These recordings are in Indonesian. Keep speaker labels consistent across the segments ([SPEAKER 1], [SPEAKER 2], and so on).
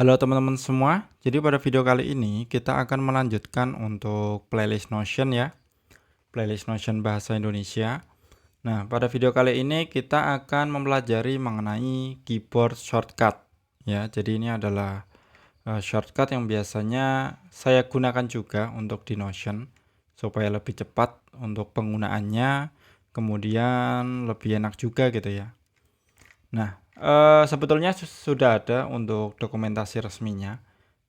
[SPEAKER 1] Halo teman-teman semua, jadi pada video kali ini kita akan melanjutkan untuk playlist Notion ya, playlist Notion bahasa Indonesia. Nah, pada video kali ini kita akan mempelajari mengenai keyboard shortcut ya. Jadi ini adalah shortcut yang biasanya saya gunakan juga untuk di Notion supaya lebih cepat untuk penggunaannya, kemudian lebih enak juga gitu ya. Nah, sebetulnya sudah ada untuk dokumentasi resminya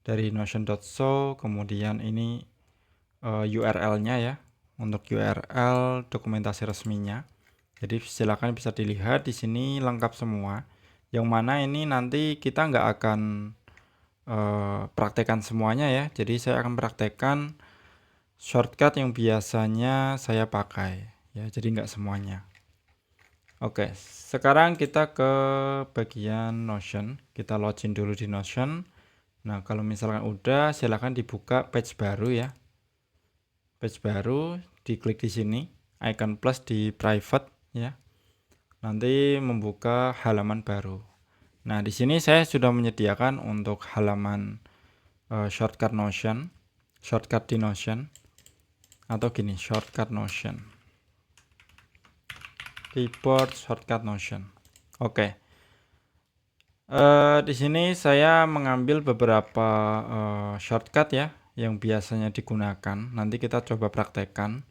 [SPEAKER 1] dari notion.so, kemudian ini URL-nya ya, untuk URL dokumentasi resminya. Jadi silakan bisa dilihat di sini lengkap semua. Yang mana ini nanti kita nggak akan praktekkan semuanya ya. Jadi saya akan praktekkan shortcut yang biasanya saya pakai ya. Jadi nggak semuanya. Oke, sekarang kita ke bagian Notion. Kita login dulu di Notion. Nah, kalau misalkan udah, silakan dibuka page baru ya. Page baru, diklik di sini, icon plus di private ya. Nanti membuka halaman baru. Nah, di sini saya sudah menyediakan untuk halaman shortcut Notion, shortcut di Notion, atau gini, shortcut Notion, keyboard shortcut Notion. Oke. Di sini saya mengambil beberapa shortcut ya yang biasanya digunakan. Nanti kita coba praktekkan.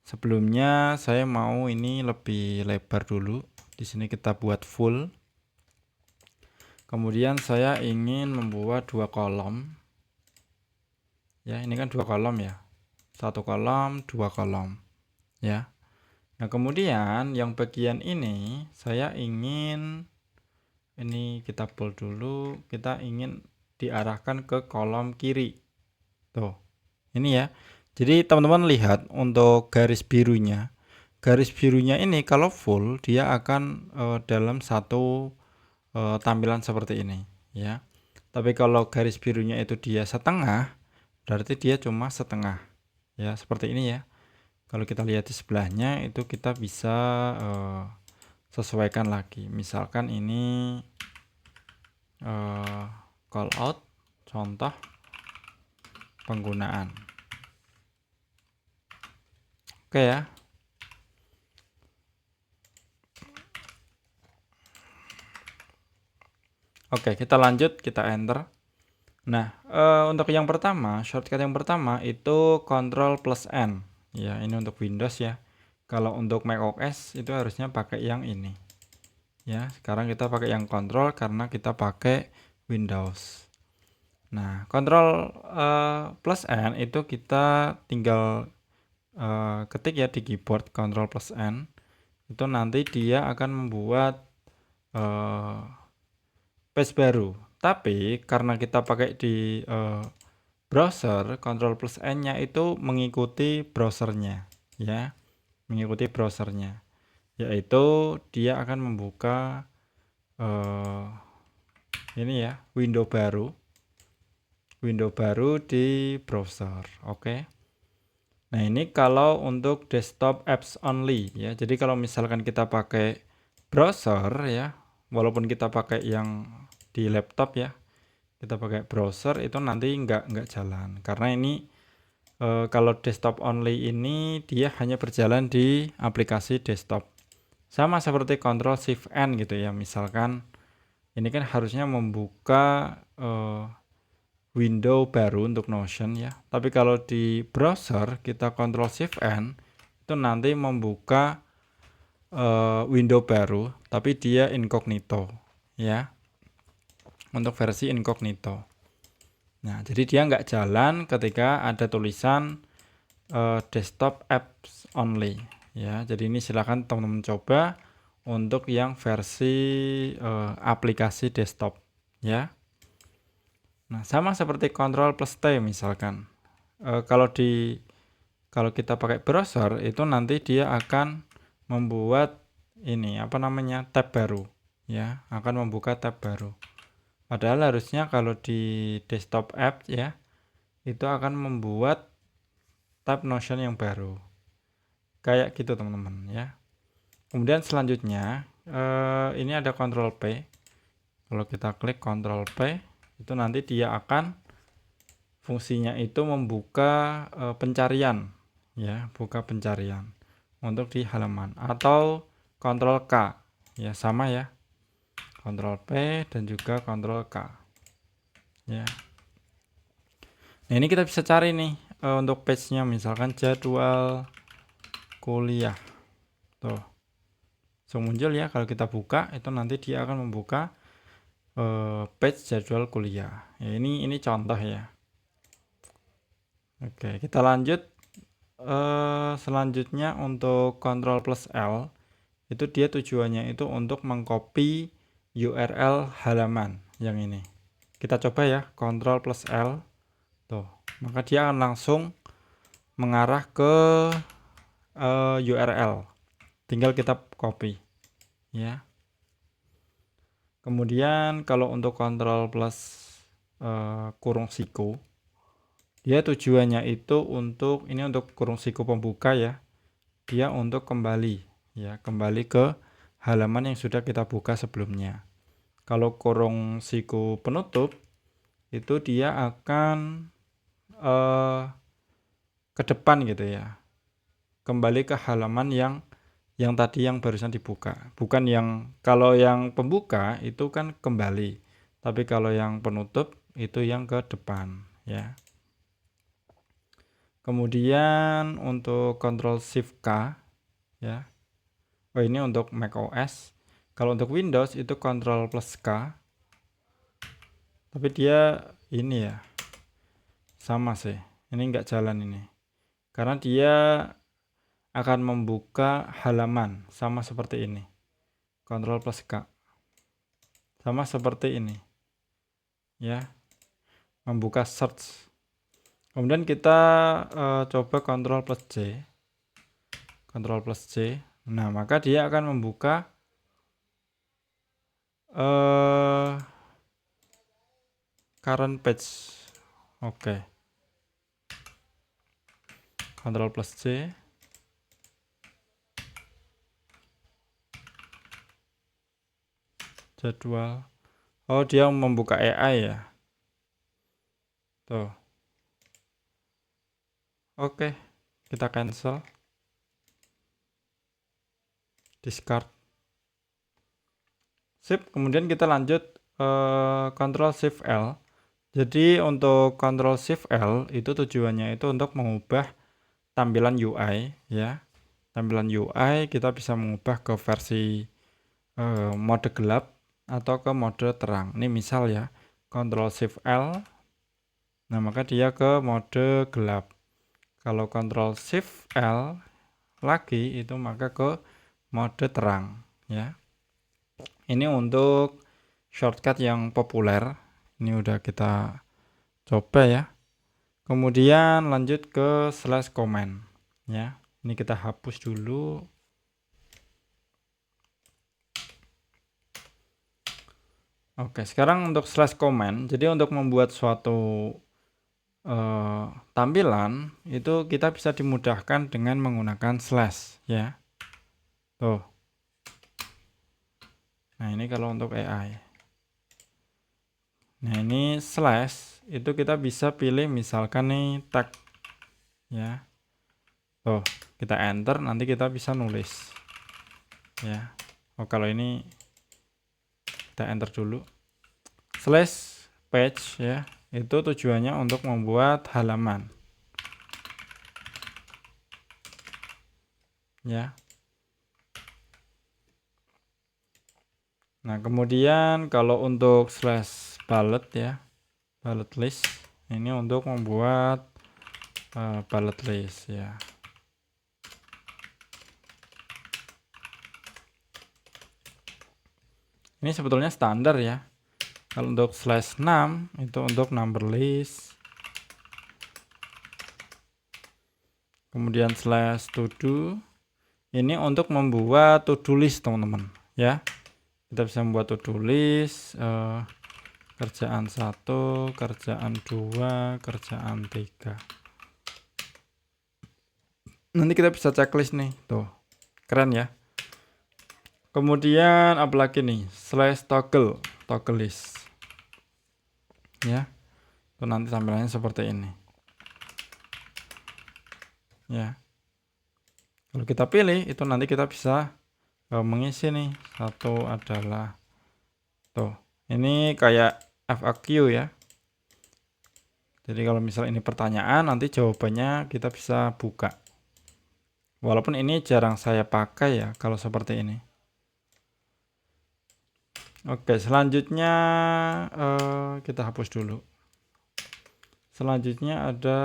[SPEAKER 1] Sebelumnya saya mau ini lebih lebar dulu. Di sini kita buat full. Kemudian saya ingin membuat dua kolom. Ya, ini kan dua kolom ya. Satu kolom, dua kolom. Ya. Nah, kemudian yang bagian ini saya ingin ini kita bold dulu, kita ingin diarahkan ke kolom kiri. Tuh, ini ya. Jadi teman-teman lihat untuk garis birunya. Garis birunya ini kalau full dia akan dalam satu tampilan seperti ini ya. Tapi kalau garis birunya itu dia setengah, berarti dia cuma setengah. Ya, seperti ini ya. Kalau kita lihat di sebelahnya itu kita bisa sesuaikan lagi. Misalkan ini call out, contoh penggunaan. Oke ya. Oke, kita lanjut, kita enter. Nah, untuk yang pertama, shortcut yang pertama itu Ctrl plus N. Ya, ini untuk Windows ya. Kalau untuk macOS itu harusnya pakai yang ini. Ya, sekarang kita pakai yang Ctrl karena kita pakai Windows. Nah, Ctrl plus N itu kita tinggal ketik ya di keyboard Ctrl plus N. Itu nanti dia akan membuat page baru. Tapi karena kita pakai di browser, Ctrl plus N-nya itu mengikuti browsernya, ya, mengikuti browsernya, yaitu dia akan membuka ini ya, window baru di browser. Oke. Nah, ini kalau untuk desktop apps only ya. Jadi kalau misalkan kita pakai browser ya, walaupun kita pakai yang di laptop ya, kita pakai browser itu nanti nggak jalan karena ini kalau desktop only ini dia hanya berjalan di aplikasi desktop, sama seperti Ctrl Shift N gitu ya. Misalkan ini kan harusnya membuka window baru untuk Notion ya, tapi kalau di browser kita Ctrl Shift N itu nanti membuka window baru tapi dia incognito ya, untuk versi incognito. Nah, jadi dia nggak jalan ketika ada tulisan desktop apps only ya. Jadi ini silakan teman-teman coba untuk yang versi aplikasi desktop ya. Nah, sama seperti Ctrl plus T misalkan. Kalau kita pakai browser itu nanti dia akan membuat ini apa namanya, tab baru ya, akan membuka tab baru. Padahal harusnya kalau di desktop app ya, itu akan membuat tab Notion yang baru. Kayak gitu teman-teman ya. Kemudian selanjutnya ini ada Ctrl P. Kalau kita klik Ctrl P, itu nanti dia akan fungsinya itu membuka pencarian ya, buka pencarian untuk di halaman, atau Ctrl K ya, sama ya, Ctrl P dan juga Ctrl K ya. Nah, ini kita bisa cari nih untuk page-nya, misalkan jadwal kuliah tuh langsung muncul ya. Kalau kita buka itu nanti dia akan membuka page jadwal kuliah ya. Ini contoh ya. Oke, kita lanjut. Selanjutnya untuk Ctrl plus L itu dia tujuannya itu untuk mengcopy URL halaman yang ini. Kita coba ya, Ctrl plus L tuh, maka dia akan langsung mengarah ke URL, tinggal kita copy ya. Kemudian kalau untuk Ctrl plus kurung siku, dia tujuannya itu untuk ini, untuk kurung siku pembuka ya, dia untuk kembali ya, kembali ke halaman yang sudah kita buka sebelumnya. Kalau kurung siku penutup itu dia akan ke depan gitu ya, kembali ke halaman yang tadi yang barusan dibuka. Bukan yang, kalau yang pembuka itu kan kembali, tapi kalau yang penutup itu yang ke depan ya. Kemudian untuk Ctrl Shift K ya. Oh, ini untuk Mac OS. Kalau untuk Windows itu Ctrl plus K. Tapi dia ini ya, sama sih. Ini enggak jalan ini. Karena dia akan membuka halaman sama seperti ini. Ctrl plus K. Sama seperti ini. Ya. Membuka search. Kemudian kita coba Ctrl plus C. Ctrl plus C. Nah, maka dia akan membuka current page. Oke. Ctrl plus C. Jadwal. Oh, dia membuka AI ya. Tuh. Oke. Kita cancel. Discard. Sip. Kemudian kita lanjut Ctrl Shift L. Jadi untuk Ctrl Shift L itu tujuannya itu untuk mengubah tampilan UI ya. Tampilan UI kita bisa mengubah ke versi mode gelap atau ke mode terang. Ini misal ya, Ctrl Shift L. Nah, maka dia ke mode gelap. Kalau Ctrl Shift L lagi itu maka ke mode terang ya. Ini untuk shortcut yang populer. Ini udah kita coba ya. Kemudian lanjut ke slash comment ya. Ini kita hapus dulu. Oke, sekarang untuk slash comment. Jadi untuk membuat suatu tampilan itu kita bisa dimudahkan dengan menggunakan slash ya. Tuh. Nah, ini kalau untuk AI. Nah, ini slash itu kita bisa pilih misalkan nih tag ya. Tuh, kita enter, nanti kita bisa nulis ya. Oh, kalau ini kita enter dulu. Slash page ya, itu tujuannya untuk membuat halaman ya. Nah, kemudian kalau untuk slash bullet ya, bullet list, ini untuk membuat bullet list ya. Ini sebetulnya standar ya. Kalau untuk slash num itu untuk number list. Kemudian slash to do ini untuk membuat to do list teman-teman ya. Kita bisa membuat to do list kerjaan 1, kerjaan 2, kerjaan 3. Nanti kita bisa checklist nih, tuh keren ya. Kemudian apalagi nih, slash toggle list. ya. Itu nanti tampilannya seperti ini. Ya. Kalau kita pilih itu nanti kita bisa mengisi nih. Satu adalah tuh. Ini kayak FAQ ya. Jadi kalau misal ini pertanyaan, nanti jawabannya kita bisa buka. Walaupun ini jarang saya pakai ya kalau seperti ini. Oke, selanjutnya kita hapus dulu. Selanjutnya ada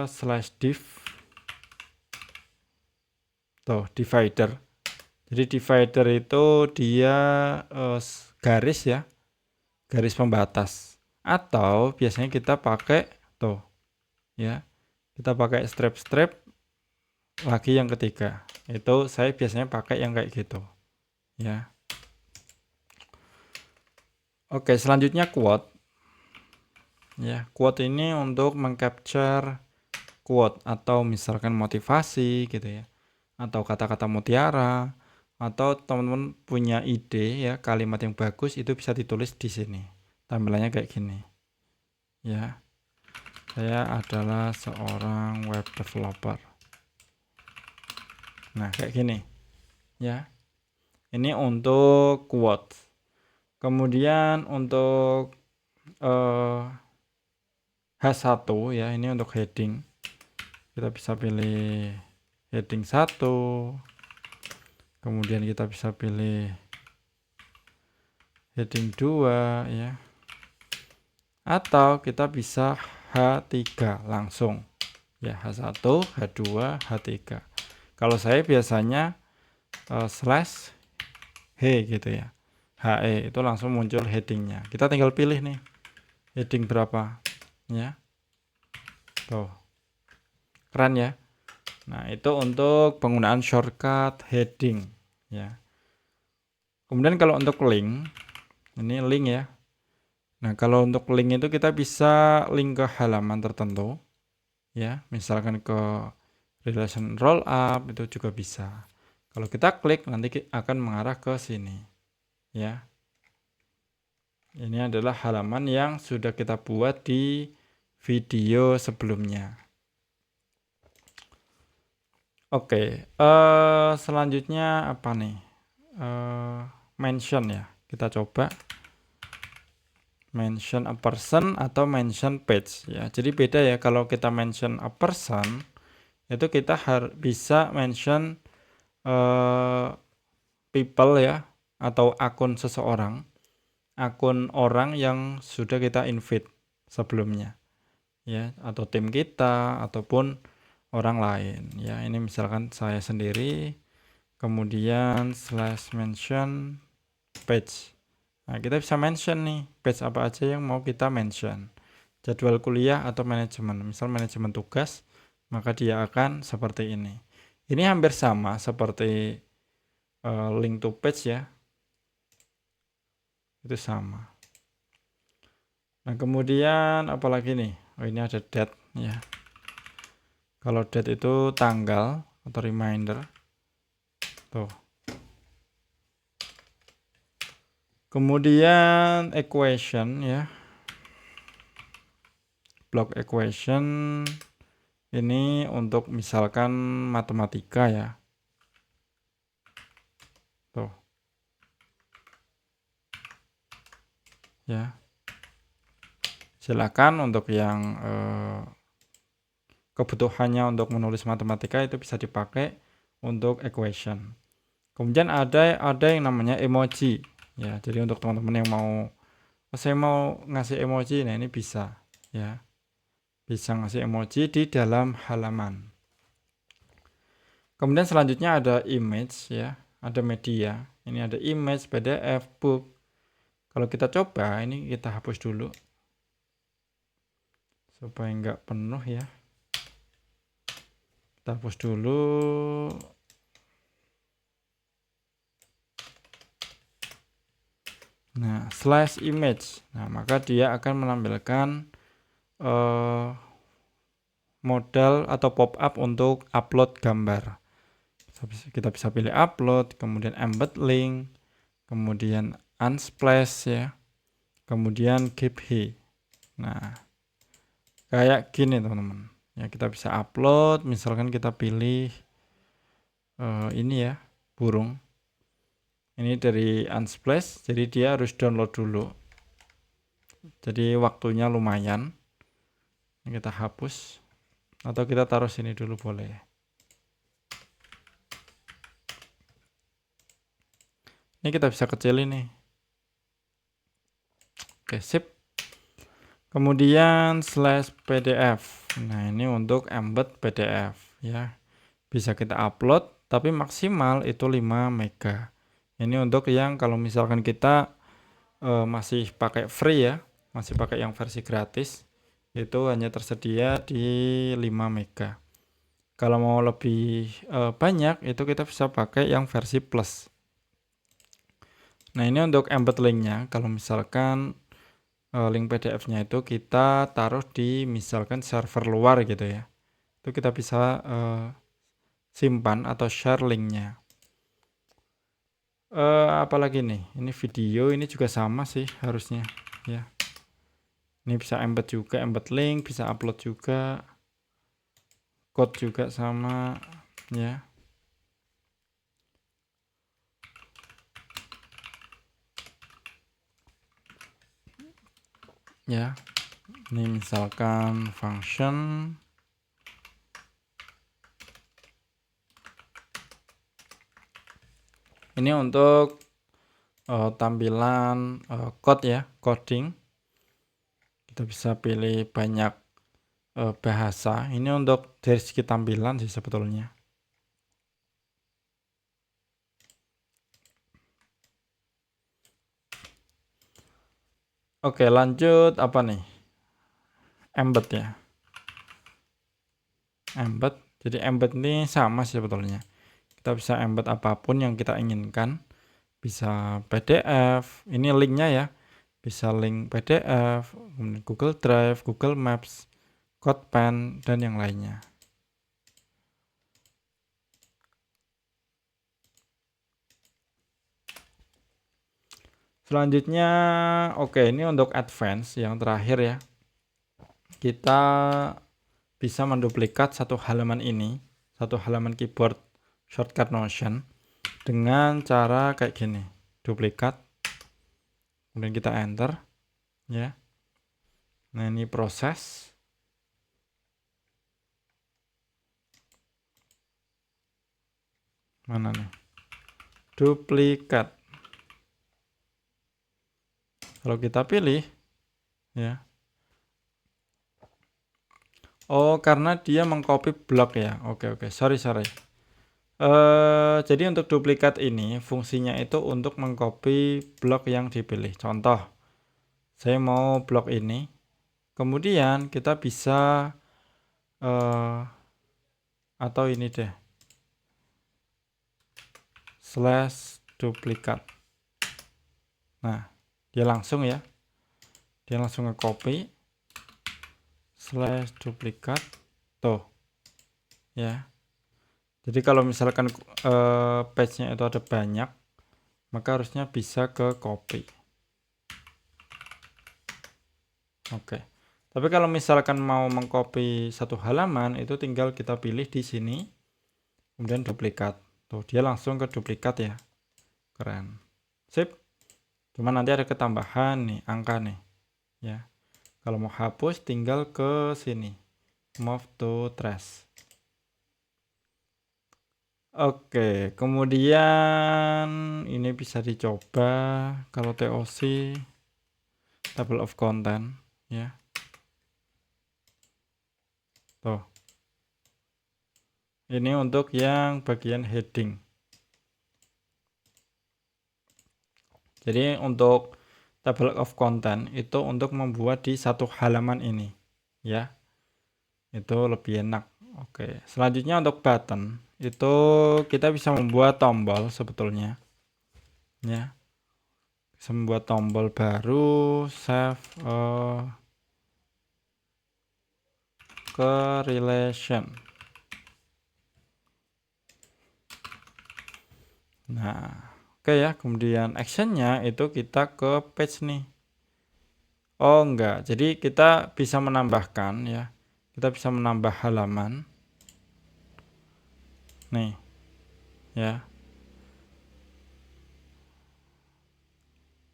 [SPEAKER 1] slash div. Tuh, divider. Jadi divider itu dia garis ya, garis pembatas. Atau biasanya kita pakai tuh, ya, kita pakai strip lagi yang ketiga. Itu saya biasanya pakai yang kayak gitu, ya. Oke, selanjutnya quote. Ya, quote ini untuk mengcapture quote atau misalkan motivasi gitu ya, atau kata-kata mutiara, atau teman-teman punya ide ya kalimat yang bagus itu bisa ditulis di sini. Tampilannya kayak gini. Ya. Saya adalah seorang web developer. Nah, kayak gini. Ya. Ini untuk quote. Kemudian untuk H1 ya, ini untuk heading. Kita bisa pilih heading 1. Kemudian kita bisa pilih heading 2 ya. Atau kita bisa H3 langsung. Ya, H1, H2, H3. Kalau saya biasanya slash H gitu ya. HE itu langsung muncul headingnya. Kita tinggal pilih nih heading berapa ya. Tuh. Keren ya. Nah, itu untuk penggunaan shortcut heading ya. Kemudian kalau untuk link, ini link ya. Nah, kalau untuk link itu kita bisa link ke halaman tertentu ya, misalkan ke relation rollup itu juga bisa. Kalau kita klik nanti akan mengarah ke sini ya. Ini adalah halaman yang sudah kita buat di video sebelumnya. Oke, selanjutnya apa nih? Mention ya. Kita coba mention a person atau mention page ya. Jadi beda ya, kalau kita mention a person itu kita bisa mention people ya, atau akun seseorang, akun orang yang sudah kita invite sebelumnya ya, atau tim kita ataupun orang lain ya. Ini misalkan saya sendiri, kemudian slash mention page. Nah, kita bisa mention nih page apa aja yang mau kita mention, jadwal kuliah atau manajemen, misal manajemen tugas, maka dia akan seperti ini. Ini hampir sama seperti link to page ya, itu sama. Nah, kemudian apalagi nih? Oh, ini ada date ya. Kalau date itu tanggal atau reminder. Tuh. Kemudian equation ya. Block equation ini untuk misalkan matematika ya. Tuh. Ya. Silakan untuk yang kebutuhannya untuk menulis matematika itu bisa dipakai untuk equation. Kemudian ada yang namanya emoji ya. Jadi untuk teman-teman yang saya mau ngasih emoji, nah ini bisa ya. Bisa ngasih emoji di dalam halaman. Kemudian selanjutnya ada image ya, ada media. Ini ada image, PDF, book. Kalau kita coba, ini kita hapus dulu supaya nggak penuh ya. Kita hapus dulu. Nah, slash image. Nah, maka dia akan menampilkan modal atau pop-up untuk upload gambar. Kita bisa pilih upload, kemudian embed link, kemudian unsplash ya, kemudian keep he. Nah, kayak gini teman-teman. Ya, kita bisa upload, misalkan kita pilih ini ya, burung. Ini dari Unsplash, jadi dia harus download dulu. Jadi waktunya lumayan. Kita hapus atau kita taruh sini dulu boleh. Ini kita bisa kecilin nih. Oke, sip. Kemudian /pdf. Nah, ini untuk embed PDF ya. Bisa kita upload, tapi maksimal itu 5 mega. Ini untuk yang kalau misalkan kita masih pakai free ya, masih pakai yang versi gratis, itu hanya tersedia di 5 mega. Kalau mau lebih banyak, itu kita bisa pakai yang versi plus. Nah, ini untuk embed linknya. Kalau misalkan link PDF-nya itu kita taruh di misalkan server luar gitu ya. Itu kita bisa simpan atau share linknya. Apalagi nih, ini video ini juga sama sih harusnya ya. Ini bisa embed juga, embed link, bisa upload juga, code juga sama ya. Ya, ini misalkan function. Ini untuk tampilan code ya, coding. Kita bisa pilih banyak bahasa. Ini untuk dari segi tampilan sih sebetulnya. Oke, lanjut apa nih? Embed ya. Embed. Jadi embed ini sama sih sebetulnya. Kita bisa embed apapun yang kita inginkan. Bisa PDF. Ini linknya ya. Bisa link PDF, Google Drive, Google Maps, CodePen, dan yang lainnya. Selanjutnya, oke, ini untuk advance yang terakhir ya. Kita bisa menduplikat satu halaman ini, satu halaman keyboard shortcut Notion dengan cara kayak gini. Duplikat, kemudian kita enter ya. Nah, ini proses. Mana nih? Duplikat. Kalau kita pilih ya. Oh, karena dia mengcopy blok ya. Oke, sorry. Jadi untuk duplikat ini fungsinya itu untuk mengcopy blok yang dipilih. Contoh, saya mau blok ini, kemudian kita bisa atau ini deh, /duplikat. Nah, dia langsung ya, dia langsung nge-copy /duplikat, tuh, ya. Jadi kalau misalkan page-nya itu ada banyak, maka harusnya bisa ke copy. Oke. Tapi kalau misalkan mau mengcopy satu halaman, itu tinggal kita pilih di sini, kemudian duplikat. Tuh, dia langsung ke duplikat ya. Keren. Sip. Cuma nanti ada ketambahan nih, angka nih. Ya. Kalau mau hapus tinggal ke sini. Move to trash. Oke, kemudian ini bisa dicoba kalau TOC table of content ya. Tuh. Ini untuk yang bagian heading. Jadi untuk table of content itu untuk membuat di satu halaman ini ya. Itu lebih enak. Oke, selanjutnya untuk button itu kita bisa membuat tombol sebetulnya ya. Bisa membuat tombol baru, save ke relation. Nah, oke ya, kemudian actionnya itu kita ke page nih. Oh enggak, jadi kita bisa menambahkan ya. Kita bisa menambah halaman. Nih, ya.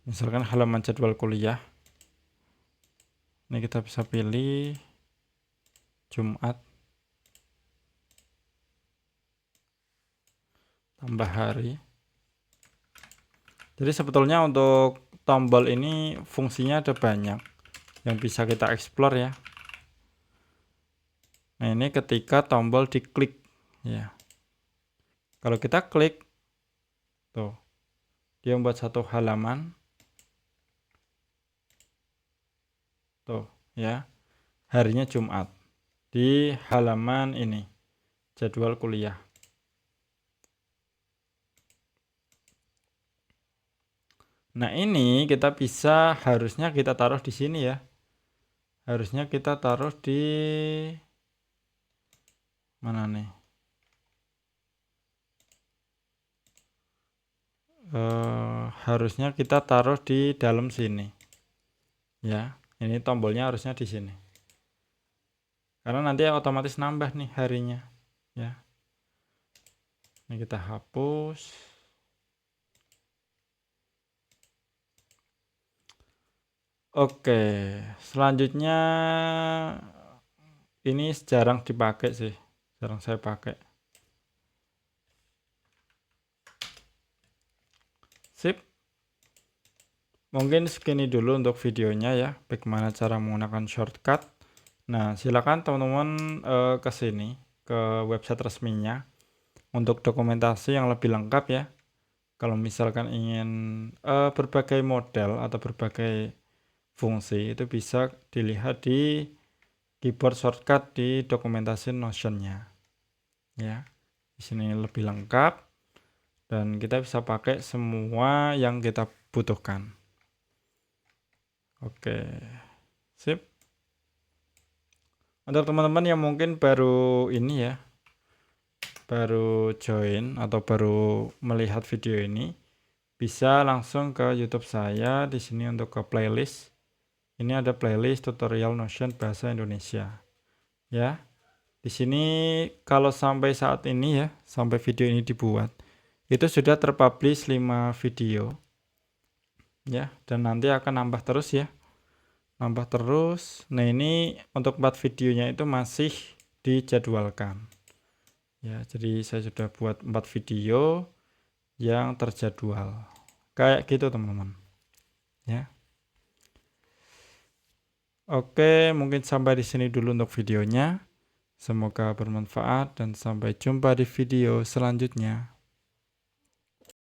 [SPEAKER 1] Misalkan halaman jadwal kuliah. Ini kita bisa pilih Jumat. Tambah hari. Jadi sebetulnya untuk tombol ini fungsinya ada banyak yang bisa kita explore ya. Nah, ini ketika tombol diklik ya. Kalau kita klik tuh, dia membuat satu halaman. Tuh, ya. Harinya Jumat. Di halaman ini, jadwal kuliah. Nah, ini kita bisa harusnya kita taruh di sini ya. Harusnya kita taruh di mana nih? Harusnya kita taruh di dalam sini. Ya, ini tombolnya harusnya di sini. Karena nanti otomatis nambah nih harinya. Ya. Ini kita hapus. Oke, selanjutnya ini jarang dipakai sih. Jarang saya pakai. Sip. Mungkin segini dulu untuk videonya ya, bagaimana cara menggunakan shortcut. Nah, silakan teman-teman ke sini, ke website resminya untuk dokumentasi yang lebih lengkap ya. Kalau misalkan ingin berbagai model atau berbagai fungsi itu bisa dilihat di keyboard shortcut di dokumentasi Notion-nya. Ya. Di sini lebih lengkap dan kita bisa pakai semua yang kita butuhkan. Oke. Sip. Untuk teman-teman yang mungkin baru ini ya, baru join atau baru melihat video ini, bisa langsung ke YouTube saya di sini untuk ke playlist. Ini ada playlist tutorial Notion bahasa Indonesia. Ya. Di sini kalau sampai saat ini ya, sampai video ini dibuat, itu sudah terpublish 5 video. Ya, dan nanti akan nambah terus ya. Nambah terus. Nah, ini untuk 4 videonya itu masih dijadwalkan. Ya, jadi saya sudah buat 4 video yang terjadwal. Kayak gitu, teman-teman. Ya. Oke, mungkin sampai di sini dulu untuk videonya. Semoga bermanfaat dan sampai jumpa di video selanjutnya.